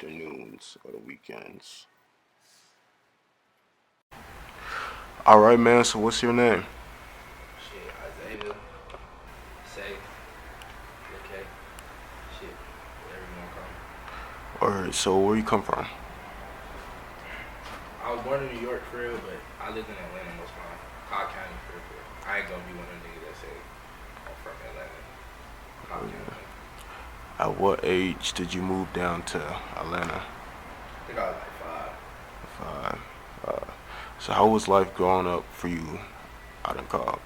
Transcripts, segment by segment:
afternoons or the weekends. All right, man. So what's your name? Shit, Isaiah, say, okay, shit, whatever you want to call me. All right. So where you come from? I was born in New York for real, but I lived in Atlanta most of my life. Cobb County for real. I ain't gonna be one of them niggas that say I'm from Atlanta. Cobb County. At what age did you move down to Atlanta? I think I was like 5. 5. So how was life growing up for you out in Cobb?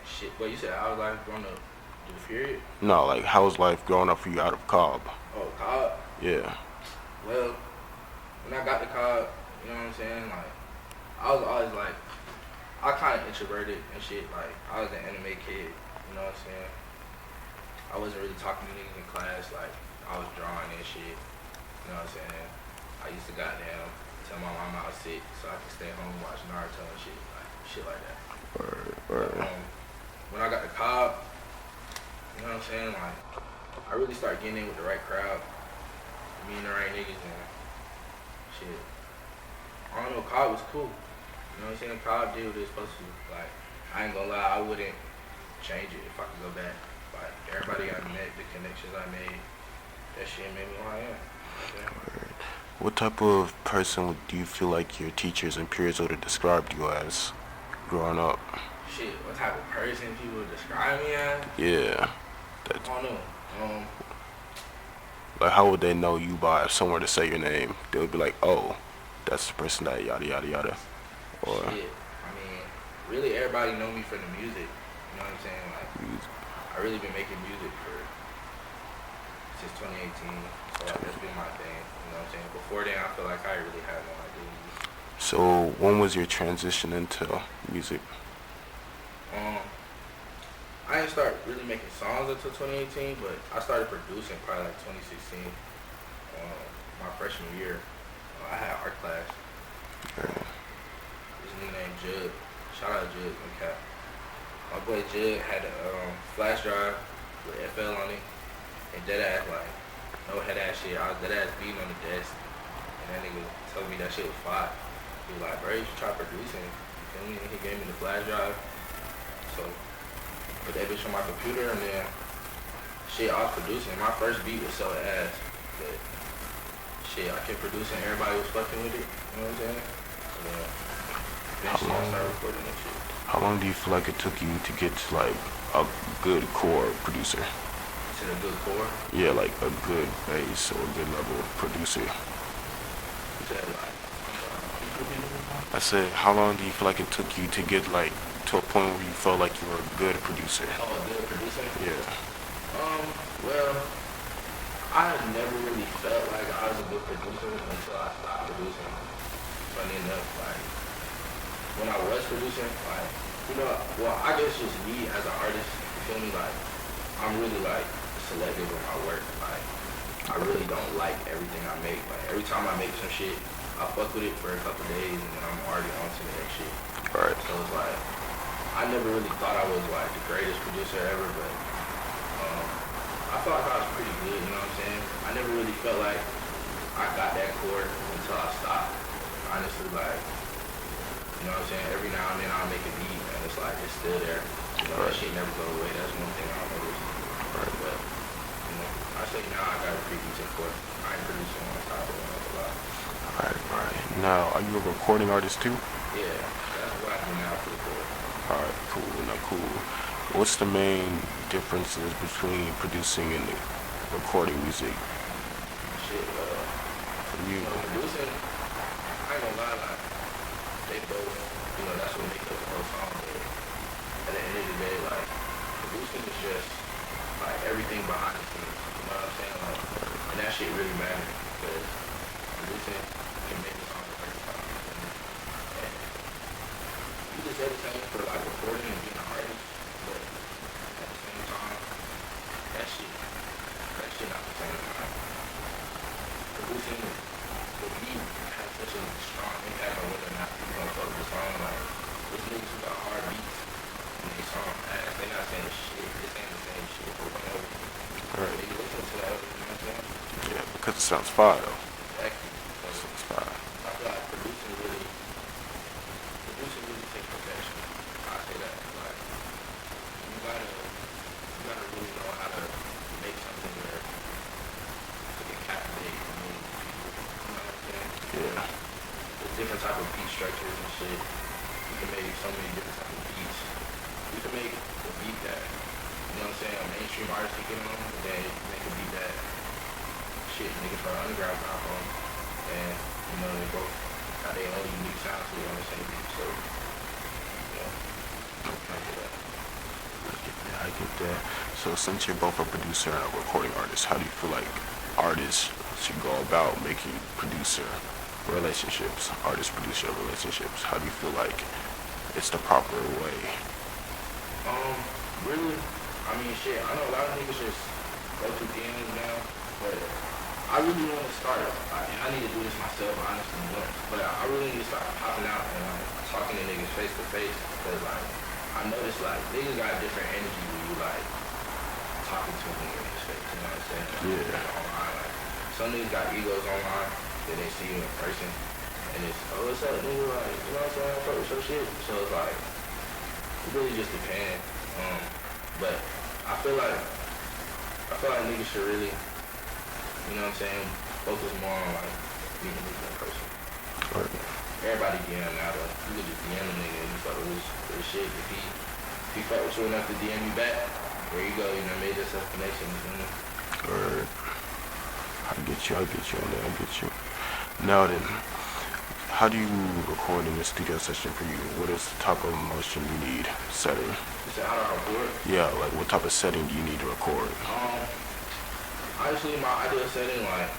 Shit, but you said I was like growing up through the period? No, like how was life growing up for you out of Cobb? Oh, Cobb? Yeah. Well, when I got to Cobb, you know what I'm saying? Like, I was always like, I kind of introverted and shit. Like, I was an anime kid, you know what I'm saying? I wasn't really talking to niggas in class. Like, I was drawing and shit, you know what I'm saying? I used to goddamn tell my mom I was sick so I could stay home and watch Naruto and shit like that. Word. When I got to Cobb, you know what I'm saying? Like, I really started getting in with the right crowd, meeting the right niggas and shit. I don't know, Cobb was cool. You know what I'm saying? Cobb did what it was supposed to. Like, I ain't gonna lie, I wouldn't change it if I could go back. Like, everybody I met, the connections I made, that shit made me who I am. Okay? What type of person do you feel like your teachers and peers would have described you as growing up? Shit, what type of person people would describe me as? Yeah. I don't know. Like how would they know you by if someone to say your name? They would be like, oh, that's the person that yada yada yada. Or shit, I mean, really everybody know me for the music. You know what I'm saying? Like, I really been making music since 2018, so like, that's been my thing. You know what I'm saying? Before then, I feel like I really had no identity. So when was your transition into music? I didn't start really making songs until 2018, but I started producing probably like 2016. My freshman year, I had art class. This nigga named Judd. Shout out Judd, okay. My boy Judd had a flash drive with FL on it, and dead ass like no head ass shit. I was dead ass beating on the desk, and that nigga told me that shit was fire. He was like, bro, you should try producing. You feel me? And he gave me the flash drive. So put that bitch on my computer, and then shit, I was producing. My first beat was so ass, but shit, I kept producing. Everybody was fucking with it. You know what I'm saying? And then eventually I started recording that shit. How long do you feel like it took you to get to like a good core producer? To the good core? Yeah, like a good bass or a good level producer. You said like, I said, how long do you feel like it took you to get like to a point where you felt like you were a good producer? oh, a good producer? Yeah. Well, I never really felt like I was a good producer until I stopped producing. Funny enough, like, when I was producing, like, you know, well, I guess just me as an artist, you feel me, like, I'm really, like, selective with my work. Like, I really don't like everything I make. Like, every time I make some shit, I fuck with it for a couple days, and then I'm already on to the next shit. Right. So it's like, I never really thought I was, like, the greatest producer ever, but I thought I was pretty good, you know what I'm saying? I never really felt like I got that chord until I stopped. Honestly, like, you know what I'm saying? Every now and then I'll make a beat and it's like, it's still there. You know, that shit never go away. That's one thing I noticed. But, you know, I say now I got a pretty decent chord. I ain't producing on top of it a lot. Right. Now, are you a recording artist too? Yeah, that's what I do now for the chord. Alright, cool. What's the main differences between producing and recording music? Shit, For you? Producing, I ain't gonna lie, like, they both, you know, that's what makes up the whole song, but at the end of the day, like, producing is just, like, everything behind the scenes, you know what I'm saying? Like, and that shit really matters, because producing can make a song every time, and you can say the same for, like, recording and being an artist, but at the same time, that shit not the same. Like, producing the beat has such a strong impact on whether or not people gonna fuck with the song. Like, there's niggas who got hard beats and they song ass. They not saying shit. They saying the same shit over and over. Right. They listen to that, you know what I'm saying? Yeah, Because it sounds fire, though. Exactly. So It sounds fire. I feel like producing really takes perfection. I say that. Like you gotta really know how to make something where it can captivate millions of people. You know what I'm saying? Yeah. There's different type of beat structures and shit. You can make so many different type of beats. You can make a beat that, you know what I'm saying, a mainstream artist can get on, but then you can make a beat that shit niggas from the underground pop on. And, you know, they both got their own unique sound to it on the same beat. So, you know, I get that. I get that. So since you're both a producer and a recording artist, how do you feel like artists should go about making producer relationships, artist-producer relationships? How do you feel like it's the proper way? Really, I mean, shit, I know a lot of niggas just go through DMs now, but I really want to start, and I need to do this myself, honestly, once, but I really need to start popping out and, like, talking to niggas face to face, because, like, I noticed, like, niggas got a different energy when you, like, talking to a nigga in his face, you know what I'm saying? Yeah. Like, online, like, some niggas got egos online, then they see you in person, and it's, oh, what's up, nigga, like, you know what I'm saying, I fuck with your shit, so it's like, it really just depends, but I feel like niggas should really, you know what I'm saying, focus more on, like, meeting niggas in person. Right. Everybody DM now, though. You could just DM a nigga and you fuck with his shit. If he fuck with you enough to DM you back, there you go, you know, made yourself a connection, you know? Right. I get you on that, I get you. Now then, how do you record in the studio session for you? What is the type of emotion you need setting? You said, how do I record? Yeah, like what type of setting do you need to record? Honestly, my ideal setting, like,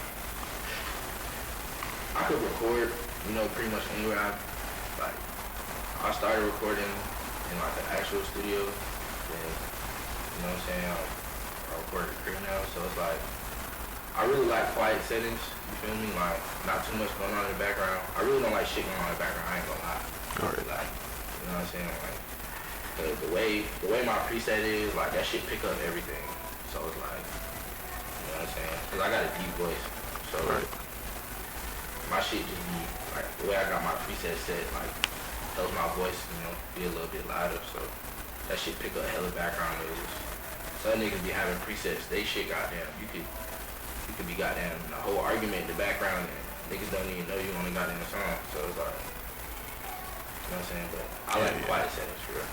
I could record, you know, pretty much anywhere. I started recording in, like, the actual studio, then, you know what I'm saying, I record at the crib now, so it's like, I really like quiet settings, you feel me, like, not too much going on in the background. I really don't like shit going on in the background, I ain't gonna lie. Alright. Like, you know what I'm saying, like, the way my preset is, like, that shit pick up everything, so it's like, you know what I'm saying, because I got a deep voice, so Right. my shit just be, like, the way I got my preset set, like, helps my voice, you know, be a little bit louder, so that shit pick up hella background noises. Some niggas be having presets, they shit goddamn, you could be goddamn a whole argument in the background and niggas don't even know you on the goddamn song, so it's like, you know what I'm saying, but I like quiet settings for real.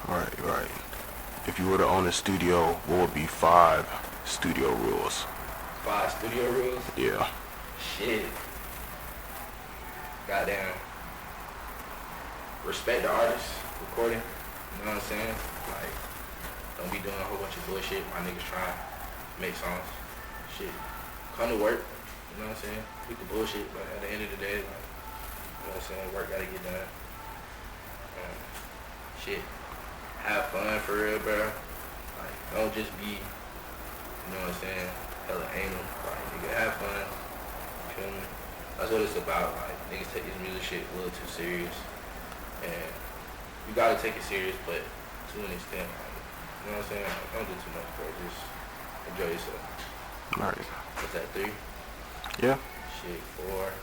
Right. If you were to own a studio, what would be 5 studio rules? 5 studio rules? Yeah. Shit. Goddamn. Respect the artist recording. You know what I'm saying? Like, don't be doing a whole bunch of bullshit while niggas trying to make songs. Shit. Come to work. You know what I'm saying? We can bullshit, but at the end of the day, like, you know what I'm saying? Work gotta get done. Shit. Have fun for real, bro. Like, don't just be, you know what I'm saying, hella anal. Like, nigga, have fun. You feel me? That's what it's about. Like, niggas take this music shit a little too serious. And you gotta take it serious, but to an extent. Like, you know what I'm saying? Like, don't do too much, bro. Just enjoy yourself. Alright. What's that, 3? Yeah. Shit, 4.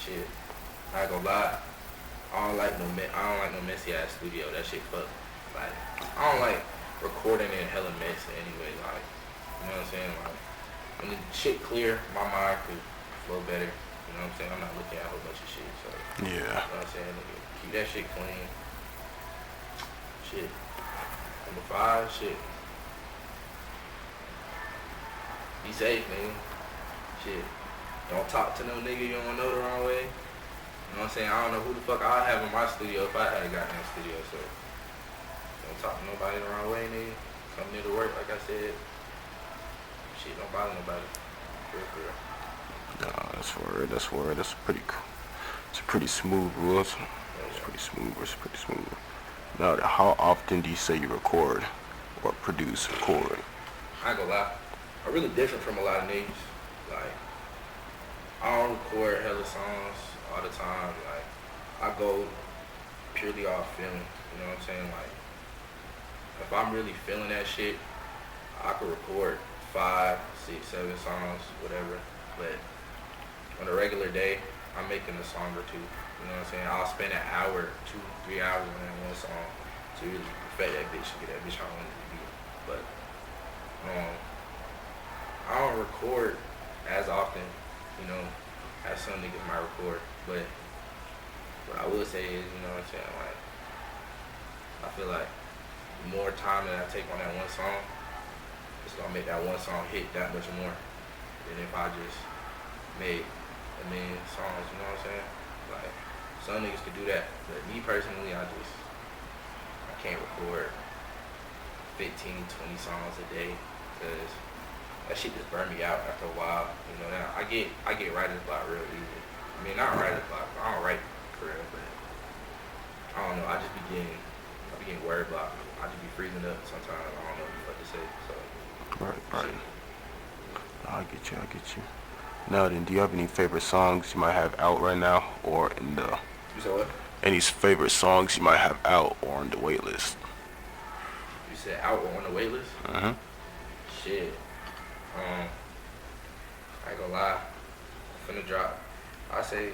Shit. I ain't gonna lie. I don't like no messy ass studio. That shit fuck. Like, I don't like recording in hella messy anyway. Like, you know what I'm saying? Like, when the shit clear, my mind could flow better. You know what I'm saying? I'm not looking at a whole bunch of shit. So, Yeah. you know what I'm saying? Nigga, keep that shit clean. Shit. Number 5, shit. Be safe, nigga. Shit. Don't talk to no nigga you don't know the wrong way. You know what I'm saying? I don't know who the fuck I'd have in my studio if I had a goddamn studio, so don't talk to nobody the wrong way, nigga. Come near to work, like I said. Shit, don't bother nobody. For real. Nah, that's word. That's pretty cool. It's pretty smooth rules. It's pretty smooth. Now, how often do you say you record or produce, record? I ain't gonna lie. I'm really different from a lot of niggas. Like, I don't record hella songs all the time. Like, I go purely off feeling. You know what I'm saying? Like, if I'm really feeling that shit, I could record 5, 6, 7 songs, whatever. But on a regular day, I'm making a song or two. You know what I'm saying? I'll spend an hour, 2, 3 hours on that one song to really perfect that bitch and get that bitch how I want it to be. But um, I don't record as often, you know, as some niggas might record. But what I will say is, you know what I'm saying, like, I feel like the more time that I take on that one song, it's gonna make that one song hit that much more than if I just made a million songs, you know what I'm saying? Like, some niggas could do that, but me personally, I can't record 15, 20 songs a day, because that shit just burn me out after a while. You know, now I get writer's block real easy. I mean, not writer's block, I don't write for real, but I don't know, I be getting word block. I just be freezing up sometimes. I don't know what to say, so. Right. I get you. Now then, do you have any favorite songs you might have out right now, or in the? You said what? Any favorite songs you might have out or on the wait list? You said out or on the wait list? Mm-hmm. Shit. I ain't gonna lie. I'm finna drop. I say,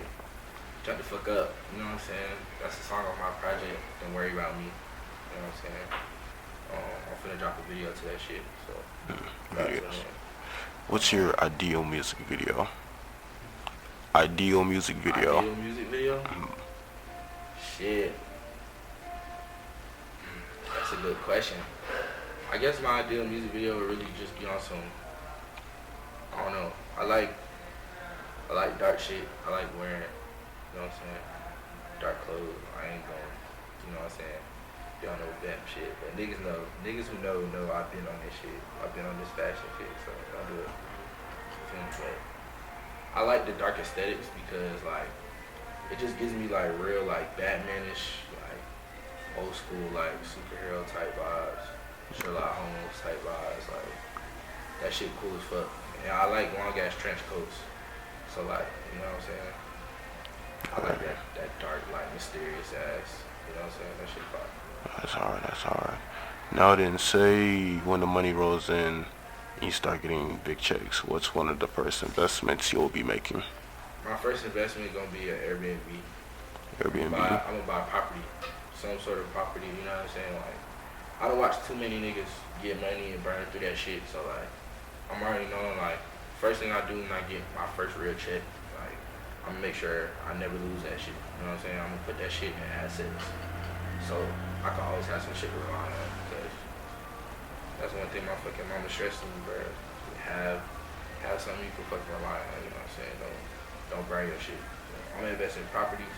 shut the fuck up. You know what I'm saying? That's the song on my project. Don't worry about me. You know what I'm saying? I'm finna drop a video to that shit. So. Videos. What's your ideal music video? Ideal music video. Ideal music video? Shit. That's a good question. I guess my ideal music video would really just be on some, I don't know. I like dark shit. I like wearing, you know what I'm saying, dark clothes. I ain't going, you know what I'm saying, y'all know that shit. But niggas who know I've been on this shit. I've been on this fashion shit, so I'll do it. But I like the dark aesthetics because, like, it just gives me, like, real, like, Batmanish, like, old school, like, superhero type vibes, Sherlock Holmes type vibes. Like, that shit cool as fuck. And I like long ass trench coats. So, like, you know what I'm saying? I like that dark, like, mysterious ass. You know what I'm saying? That shit fire. That's hard. Now then, say when the money rolls in, you start getting big checks. What's one of the first investments you'll be making? My first investment is gonna be an Airbnb. Airbnb? I'm gonna buy property, some sort of property. You know what I'm saying? Like, I don't watch too many niggas get money and burn through that shit. So, like, I'm already knowing, like, first thing I do when I get my first real check, like, I'm gonna make sure I never lose that shit. You know what I'm saying? I'm gonna put that shit in assets, so I can always have some shit to rely on. Because that's one thing my fucking mama stressed me, bro. Have something you can fucking rely on. You know what I'm saying? Don't burn your shit. So I'm gonna invest in properties.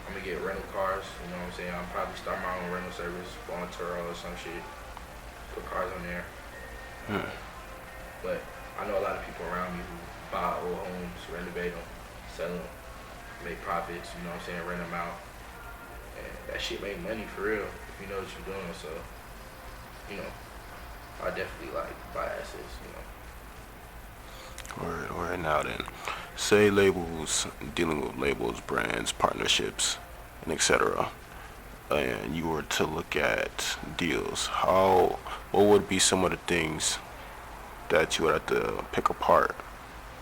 I'm gonna get rental cars. You know what I'm saying? I'll probably start my own rental service, go on Turo or some shit. Put cars on there. But I know a lot of people around me who buy old homes, renovate them, sell them, make profits. You know what I'm saying? Rent them out. And that shit make money for real if you know what you're doing. So, you know, I definitely like buy assets, you know. Or now then, say labels, dealing with labels, brands, partnerships, and etc. And you were to look at deals. What would be some of the things that you would have to pick apart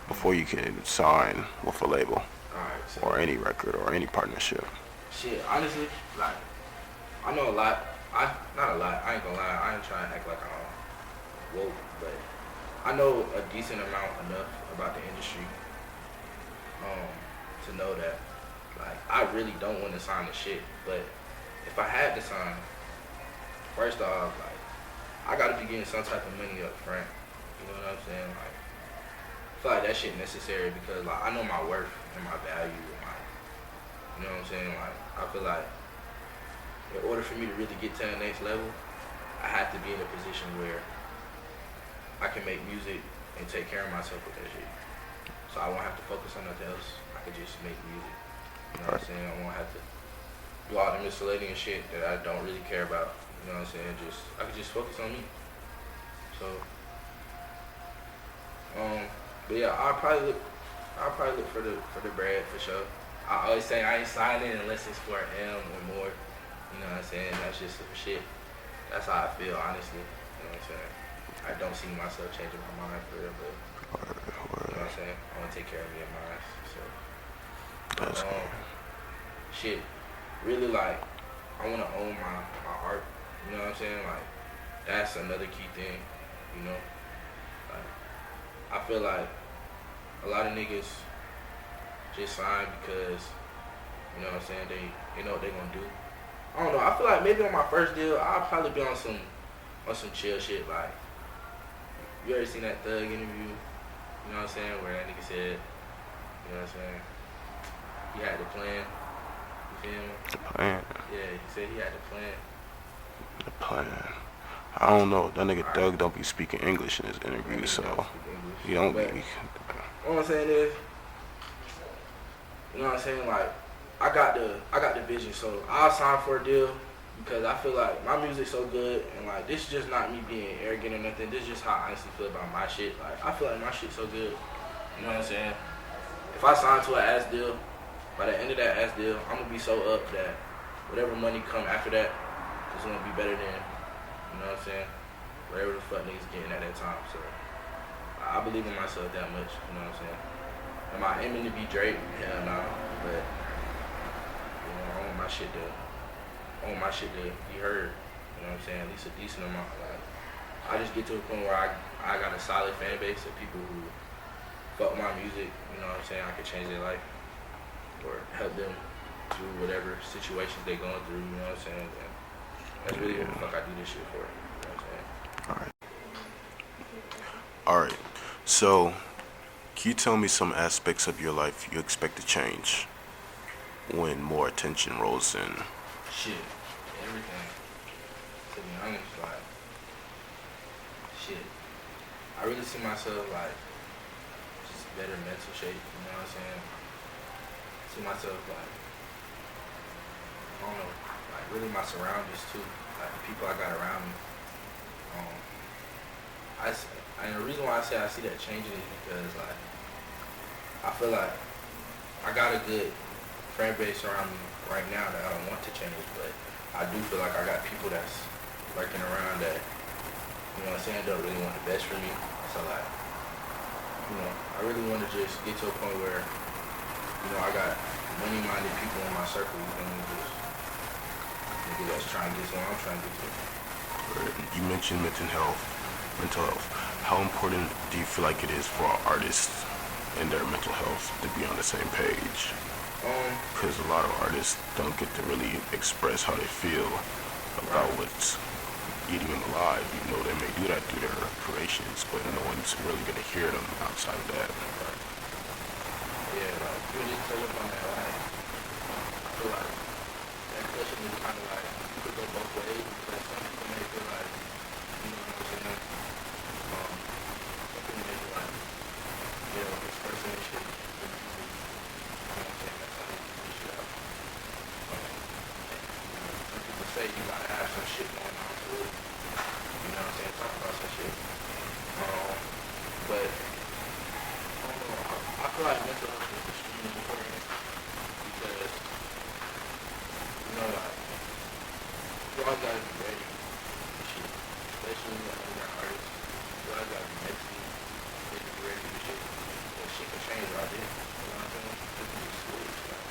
before you can sign with a label, Alright, so or any record, or any partnership? shit, honestly, like, I know a lot. Not a lot, I ain't gonna lie, I ain't trying to act like I'm woke, but I know a decent amount enough about the industry to know that, like, I really don't want to sign the shit, but if I had to sign, first off, like, I gotta be getting some type of money up front. You know what I'm saying? Like, I feel like that shit necessary because, like, I know my worth and my value and my, you know what I'm saying? Like, I feel like in order for me to really get to the next level, I have to be in a position where I can make music and take care of myself with that shit. So I won't have to focus on nothing else. I could just make music. You know what I'm saying? I won't have to do all the miscellaneous shit that I don't really care about. You know what I'm saying? I could just focus on me. So, but yeah, I'll probably look for the bread for sure. I always say I ain't signing unless it's for an M or more. You know what I'm saying? That's just some shit. That's how I feel, honestly. You know what I'm saying? I don't see myself changing my mind for real, but Word, you know word. what I'm saying? I want to take care of me and mine. So, That's um, good. shit, really like, I want to own my art. You know what I'm saying? Like, that's another key thing. You know, like, I feel like a lot of niggas just sign because you know what I'm saying they know what they gonna do. I don't know. I feel like maybe on my first deal, I'll probably be on some chill shit. Like, you ever seen that Thug interview? You know what I'm saying? Where that nigga said, you know what I'm saying? He had the plan. You feel me? The plan. Yeah, he said he had the plan. The plan. I don't know. That nigga Alright, Doug don't be speaking English in his that interview, nigga don't so speak English. he don't But be. all I'm saying is, you know what I'm saying? Like, I got the vision, so I'll sign for a deal because I feel like my music's so good, and like this is just not me being arrogant or nothing. This is just how I honestly feel about my shit. Like, I feel like my shit's so good. You know what I'm saying? If I sign to an ass deal, by the end of that ass deal, I'm gonna be so up that whatever money come after that is gonna be better than, you know what I'm saying? Whatever the fuck niggas getting at that time. So I believe in myself that much. You know what I'm saying? Am I aiming to be Drake? Hell no. But you know, I want my shit to be heard. You know what I'm saying? At least a decent amount. Like, I just get to a point where I got a solid fan base of people who fuck my music. You know what I'm saying? I could change their life or help them through whatever situations they going through. You know what I'm saying? And that's really what the fuck I do this shit for. You know what I'm saying? All right. All right. So, can you tell me some aspects of your life you expect to change when more attention rolls in? Shit, everything. To be honest, like, shit. I really see myself like just better mental shape. You know what I'm saying? See myself like, I don't know, like really my surroundings too, like the people I got around me. Um, and the reason why I say I see that changing is because like I feel like I got a good fan base around me right now that I don't want to change, but I do feel like I got people that's lurking around that, you know what I'm saying, don't really want the best for me. So like, you know, I really want to just get to a point where, you know, I got money-minded people in my circle, you know, just niggas that's trying to get to where I'm trying to get to. You mentioned mental health. Mental health. How important do you feel like it is for artists and their mental health to be on the same page? Because a lot of artists don't get to really express how they feel about Right. what's eating them alive, even though they may do that through their creations, but no one's really gonna hear them outside of that. Yeah, like, you were just telling on that, like, I feel like that question is kind of like, you could go both ways, because some people may feel like, you know what I'm saying, some people may feel like, you know, expressing this shit, you know what I'm saying, that's how they get this shit out. Some people say you gotta have some shit going on to it, you know what I'm saying, talk about some shit. But, I don't know, I feel like mental health is extremely important because, you know, like, you always gotta be ready for shit, especially when you're an artist. You always gotta be mentally ready for shit. Because shit can change right there. You know what I'm saying? It can be switch, like,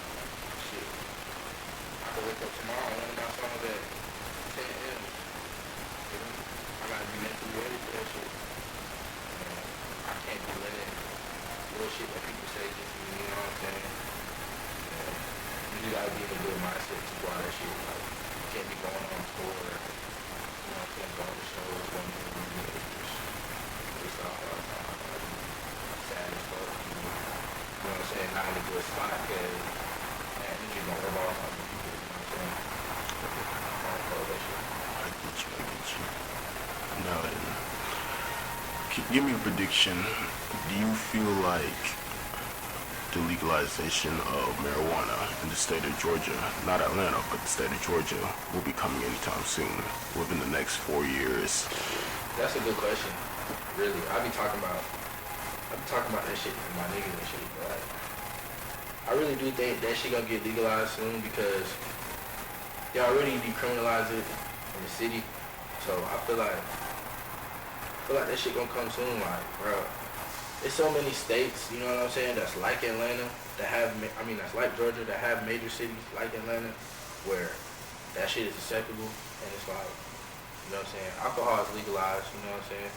shit. I could wake up tomorrow and one of my songs at 10 a.m. You know? I gotta be mentally ready for that shit. And I can't be letting little shit that people say just be, you know what I'm saying? And you just gotta be in a good mindset to go out that shit. Like, you can't be going on tour, you know what I'm saying, going to shows, going to the music, just off all the time. Like, sad as fuck, you know what I'm saying? Not in a good spot, cause man, you just gonna rub off on the people, you know what I'm saying? I don't follow that shit. I get you, I get you. Now then, give me a prediction. Do you feel like the legalization of marijuana in the state of Georgia, not Atlanta, but the state of Georgia, will be coming anytime soon, within the next 4 years? That's a good question. Really, I be talking about that shit with my niggas and shit. But like, I really do think that shit gonna get legalized soon because they already decriminalized it in the city. So I feel feel like that shit gonna come soon. Like, bro, there's so many states, you know what I'm saying, that's like Atlanta, that have, that's like Georgia, that have major cities like Atlanta, where that shit is acceptable, and it's like, you know what I'm saying, alcohol is legalized, you know what I'm saying,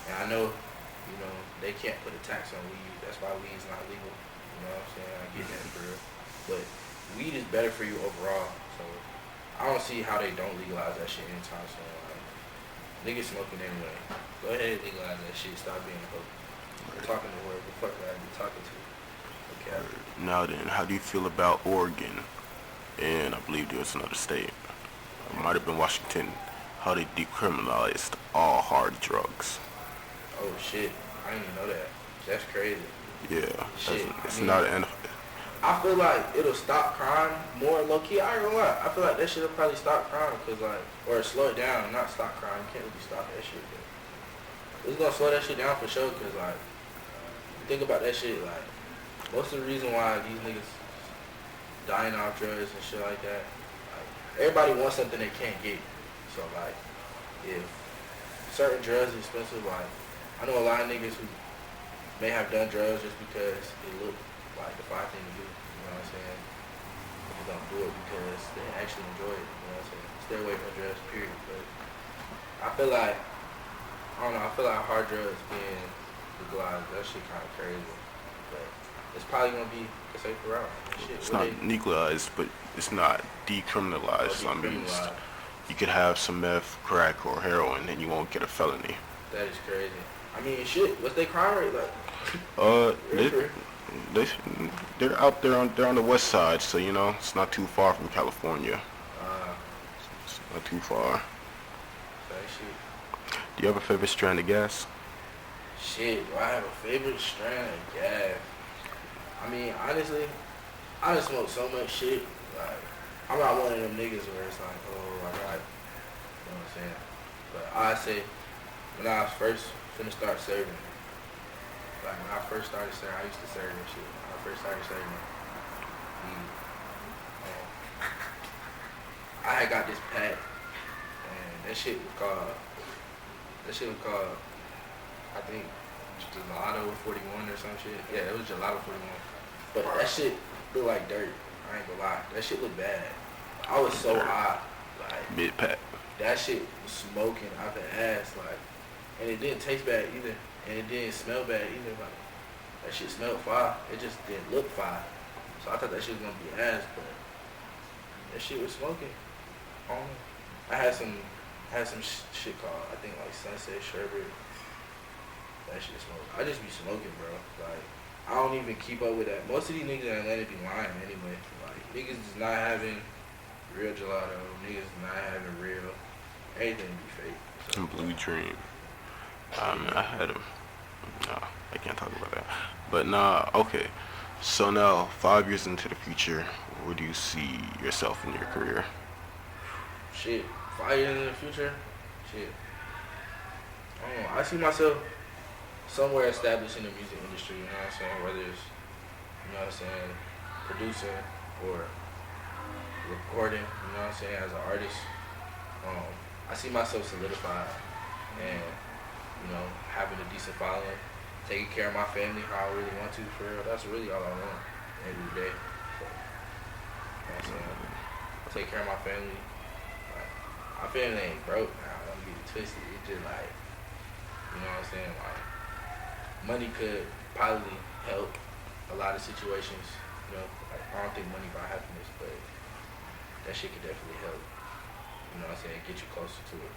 and I know, you know, they can't put a tax on weed, that's why weed is not legal, you know what I'm saying, I get that for real, but weed is better for you overall, so I don't see how they don't legalize that shit anytime soon. Like, niggas smoking anyway. Go ahead and legalize that shit. Stop being a hoe. I'm talking to whoever the fuck I be talking to. Okay. Now then, how do you feel about Oregon? And I believe there was another state. It might have been Washington. How they decriminalized all hard drugs. Oh shit. I didn't even know that. That's crazy. Yeah. Shit. It's not an. I feel like it'll stop crime more low key. I ain't gonna lie. I feel like that shit'll probably stop crime cause like, or slow it down, not stop crime. You can't really stop that shit. But it's gonna slow that shit down for sure. Cause like, think about that shit. Like, most of the reason why these niggas dying off drugs and shit like that, like, everybody wants something they can't get. So like, if certain drugs are expensive, like, I know a lot of niggas who may have done drugs just because it looked like the fine thing to do, you know what I'm saying? They don't do it because they actually enjoy it, you know what I'm saying? Stay away from drugs, period. But I feel like, I don't know, I feel like hard drugs being legalized, that shit kind of crazy. But it's probably going to be a safer route. Shit, It's not legalized, but it's not decriminalized. I mean, you could have some meth, crack, or heroin, and you won't get a felony. That is crazy. I mean, shit, what's their crime rate like? They're out there they're on the west side, so you know it's not too far from California. It's not too far. Shit. Do you have a favorite strand of gas? Shit, do I have a favorite strand of gas? I mean, honestly, I done smoked so much shit. Like, I'm not one of them niggas where it's like, oh, I got, you know what I'm saying? But I say, when I was first finna start serving, like when I first started serving, I used to serve and shit. When I first started serving, I had got this pack, and that shit was called, I think, Gelato 41 or some shit. Yeah, it was Gelato 41. But that shit looked like dirt. I ain't gonna lie. That shit looked bad. I was so high. Like, Mid-pack. that shit was smoking out the ass. Like, and it didn't taste bad either. And it didn't smell bad either. Like, that shit smelled fire. It just didn't look fire. So I thought that shit was gonna be ass, but that shit was smoking. I don't know. I had some shit called, I think, like Sunset Sherbet. That shit smoke. I just be smoking, bro. Like, I don't even keep up with that. Most of these niggas in Atlanta be lying anyway. Like, niggas is not having real gelato. Niggas is not having real. Everything be fake. So. Blue Dream. I had him. No, I can't talk about that. But nah, okay. So now, 5 years into the future, where do you see yourself in your career? Shit, 5 years in the future? Shit. I don't know. I see myself somewhere established in the music industry, you know what I'm saying? Whether it's, you know what I'm saying, producing or recording, you know what I'm saying, as an artist. I see myself solidified and, you know, having a decent following, taking care of my family how I really want to, for real. That's really all I want every day. So, you know what I'm saying? Take care of my family. Like, my family ain't broke now. Don't get it twisted. It's just like, you know what I'm saying? Like, money could probably help a lot of situations. You know, like, I don't think money buy happiness, but that shit could definitely help. You know what I'm saying? Get you closer to it.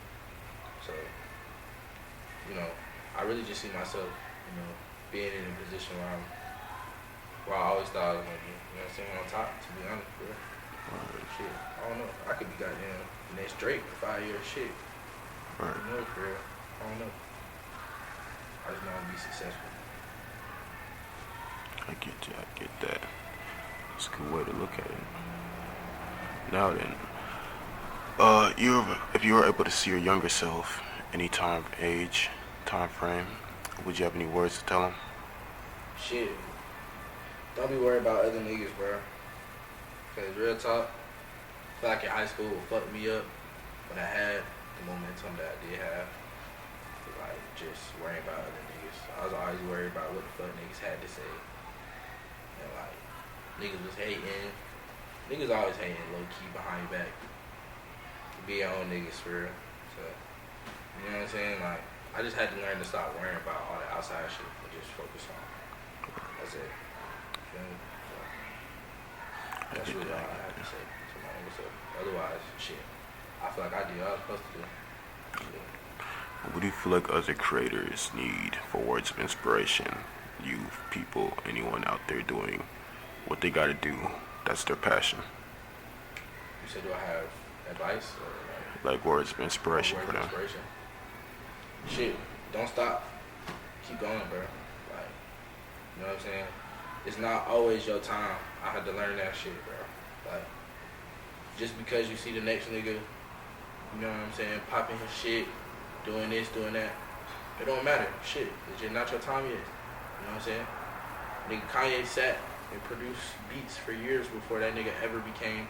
So, you know, I really just see myself, you know, being in a position where I always thought I was gonna be. You know what I'm saying? On top, to be honest, bro. Shit, I don't know. I could be goddamn next Drake for 5 years. Shit. Right. You know, for real. I don't know. I just want to be successful. I get you. I get that. It's a good way to look at it. Now then, if you were able to see your younger self, any time, age, time frame, would you have any words to tell him? Shit. Don't be worried about other niggas, bro. Cause real talk, I feel like in high school it fucked me up when I had the momentum that I did have. like just worrying about other niggas. I was always worried about what the fuck niggas had to say. And like niggas was hating. Niggas always hating low key behind your back. Be your own niggas for real. So you know what I'm saying? Like I just had to learn to stop worrying about all the outside shit and just focus on. That's it. Feel me? So, that's really all I have to say to my niggas. So otherwise, shit. I feel like I did what I was supposed to do. Shit. What do you feel like other creators need for words of inspiration? Youth, people, anyone out there doing what they gotta do, that's their passion. You said, do I have advice or Like words of inspiration words for of them. inspiration? Shit, don't stop. Keep going, bro. Like, you know what I'm saying? It's not always your time. I had to learn that shit, bro. Like, just because you see the next nigga, you know what I'm saying, popping his shit, doing this, doing that, it don't matter. Shit, it's just not your time yet. You know what I'm saying? Nigga Kanye sat and produced beats for years before that nigga ever became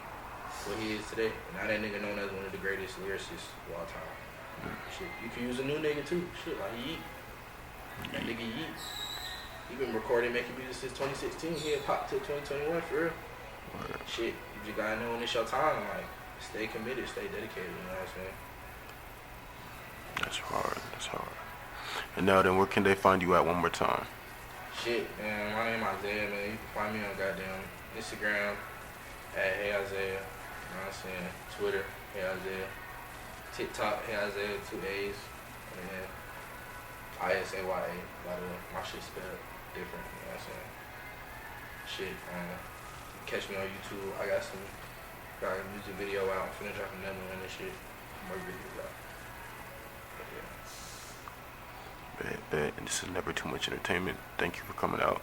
what he is today. And now that nigga known as one of the greatest lyricists of all time. Shit, you can use a new nigga too. Shit, like Yeet. That nigga Yeet. He been recording, making music since 2016. He had popped till 2021 for real. Shit, you just gotta know when it's your time. Like, stay committed, stay dedicated. You know what I'm saying? That's hard. That's hard. And now then, where can they find you at one more time? Shit, man. My name Isaiah, man. You can find me on goddamn Instagram at Hey Isaiah. You know what I'm saying? Twitter, Hey Isaiah. TikTok, Hey Isaiah, 2 A's. And then Isaya, by the way. My shit spelled different, you know what I'm saying? Shit, catch me on YouTube. I got a music video out. I'm finna drop another one and shit. More videos out. But yeah. Bet. And this is Never2muchentertainment. Thank you for coming out.